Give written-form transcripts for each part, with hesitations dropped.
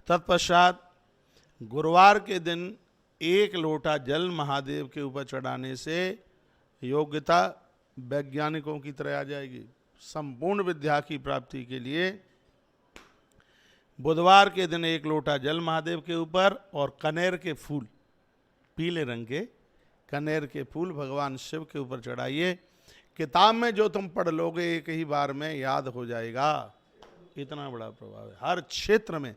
तत्पश्चात गुरुवार के दिन 1 लोटा जल महादेव के ऊपर चढ़ाने से योग्यता वैज्ञानिकों की तरह आ जाएगी। संपूर्ण विद्या की प्राप्ति के लिए बुधवार के दिन 1 लोटा जल महादेव के ऊपर और कनेर के फूल, पीले रंग के कनेर के फूल भगवान शिव के ऊपर चढ़ाइए। किताब में जो तुम पढ़ लोगे एक ही बार में याद हो जाएगा। इतना बड़ा प्रभाव है। हर क्षेत्र में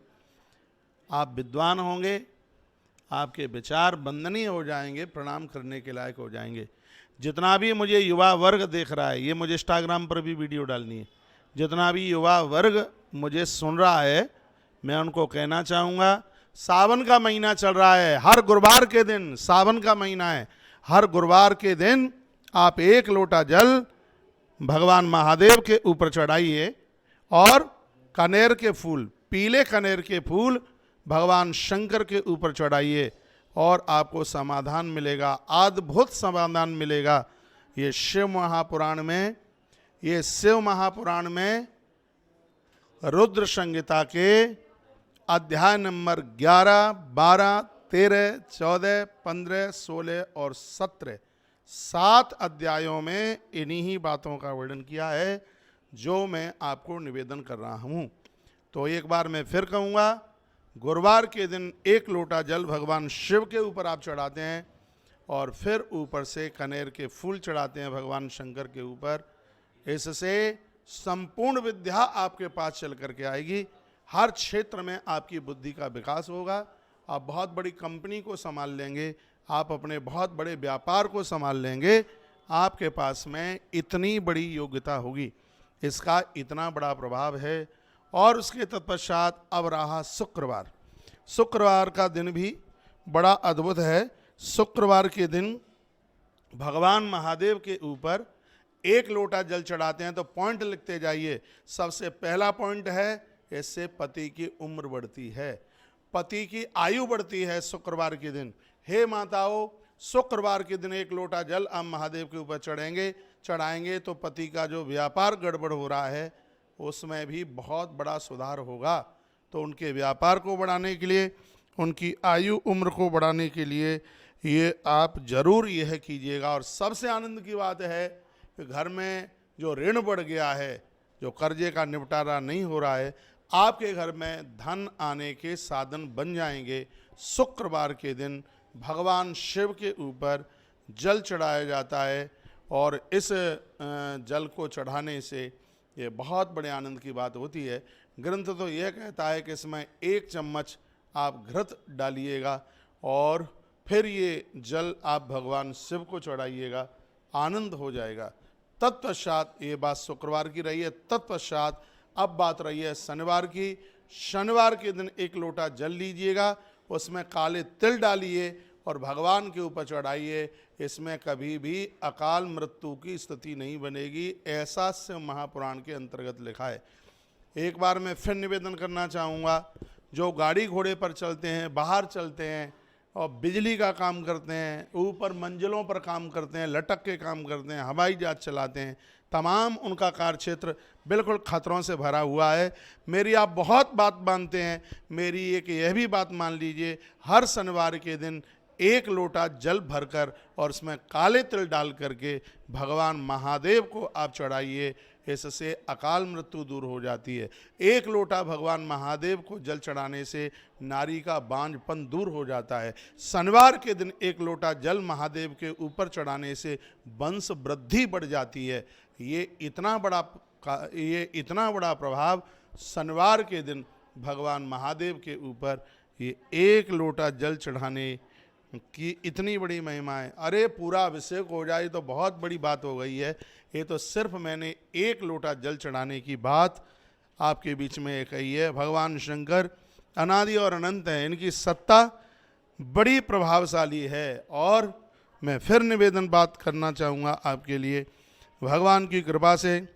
आप विद्वान होंगे, आपके विचार वंदनीय हो जाएंगे, प्रणाम करने के लायक हो जाएंगे। जितना भी मुझे युवा वर्ग देख रहा है, ये मुझे इंस्टाग्राम पर भी वीडियो डालनी है, जितना भी युवा वर्ग मुझे सुन रहा है, मैं उनको कहना चाहूँगा, सावन का महीना चल रहा है, हर गुरुवार के दिन, सावन का महीना है, हर गुरुवार के दिन आप 1 लोटा जल भगवान महादेव के ऊपर चढ़ाइए और कनेर के फूल, पीले कनेर के फूल भगवान शंकर के ऊपर चढ़ाइए और आपको समाधान मिलेगा, अद्भुत समाधान मिलेगा। ये शिव महापुराण में रुद्र संहिता के अध्याय नंबर 11, 12, 13, 14, 15, 16 और 17 7 अध्यायों में इन्हीं ही बातों का वर्णन किया है जो मैं आपको निवेदन कर रहा हूँ। तो एक बार मैं फिर कहूँगा, गुरुवार के दिन 1 लोटा जल भगवान शिव के ऊपर आप चढ़ाते हैं और फिर ऊपर से कनेर के फूल चढ़ाते हैं भगवान शंकर के ऊपर। इससे संपूर्ण विद्या आपके पास चल करके आएगी। हर क्षेत्र में आपकी बुद्धि का विकास होगा। आप बहुत बड़ी कंपनी को संभाल लेंगे, आप अपने बहुत बड़े व्यापार को संभाल लेंगे। आपके पास में इतनी बड़ी योग्यता होगी, इसका इतना बड़ा प्रभाव है। और उसके तत्पश्चात अब रहा शुक्रवार। शुक्रवार का दिन भी बड़ा अद्भुत है। शुक्रवार के दिन भगवान महादेव के ऊपर 1 लोटा जल चढ़ाते हैं। तो पॉइंट लिखते जाइए। सबसे पहला पॉइंट है, इससे पति की उम्र बढ़ती है, पति की आयु बढ़ती है शुक्रवार के दिन। हे माताओं, शुक्रवार के दिन 1 लोटा जल आप महादेव के ऊपर चढ़ाएंगे तो पति का जो व्यापार गड़बड़ हो रहा है उसमें भी बहुत बड़ा सुधार होगा। तो उनके व्यापार को बढ़ाने के लिए, उनकी आयु उम्र को बढ़ाने के लिए ये आप जरूर यह कीजिएगा। और सबसे आनंद की बात है कि घर में जो ऋण बढ़ गया है, जो कर्जे का निपटारा नहीं हो रहा है, आपके घर में धन आने के साधन बन जाएंगे। शुक्रवार के दिन भगवान शिव के ऊपर जल चढ़ाया जाता है और इस जल को चढ़ाने से ये बहुत बड़े आनंद की बात होती है। ग्रंथ तो यह कहता है कि इसमें 1 चम्मच आप घृत डालिएगा और फिर ये जल आप भगवान शिव को चढ़ाइएगा, आनंद हो जाएगा। तत्पश्चात ये बात शुक्रवार की रही है। तत्पश्चात अब बात रही है शनिवार की। शनिवार के दिन 1 लोटा जल लीजिएगा, उसमें काले तिल डालिए और भगवान के ऊपर चढ़ाइए। इसमें कभी भी अकाल मृत्यु की स्थिति नहीं बनेगी, ऐसा शिव महापुराण के अंतर्गत लिखा है। एक बार मैं फिर निवेदन करना चाहूँगा, जो गाड़ी घोड़े पर चलते हैं, बाहर चलते हैं और बिजली का काम करते हैं, ऊपर मंजिलों पर काम करते हैं, लटक के काम करते हैं, हवाई जहाज चलाते हैं, तमाम उनका कार्यक्षेत्र बिल्कुल खतरों से भरा हुआ है। मेरी आप बहुत बात मानते हैं, मेरी एक यह भी बात मान लीजिए, हर शनिवार के दिन 1 लोटा जल भरकर और उसमें काले तिल डाल करके भगवान महादेव को आप चढ़ाइए। इससे अकाल मृत्यु दूर हो जाती है। 1 लोटा भगवान महादेव को जल चढ़ाने से नारी का बांझपन दूर हो जाता है। शनिवार के दिन 1 लोटा जल महादेव के ऊपर चढ़ाने से वंश वृद्धि बढ़ जाती है। ये इतना बड़ा प्रभाव शनिवार के दिन भगवान महादेव के ऊपर ये 1 लोटा जल चढ़ाने की इतनी बड़ी महिमा है। अरे पूरा अभिषेक हो जाए तो बहुत बड़ी बात हो गई है। ये तो सिर्फ मैंने 1 लोटा जल चढ़ाने की बात आपके बीच में कही है। भगवान शंकर अनादि और अनंत हैं, इनकी सत्ता बड़ी प्रभावशाली है। और मैं फिर निवेदन बात करना चाहूँगा आपके लिए, भगवान की कृपा से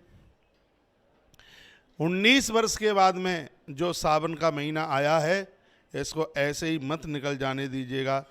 19 वर्ष के बाद में जो सावन का महीना आया है, इसको ऐसे ही मत निकल जाने दीजिएगा।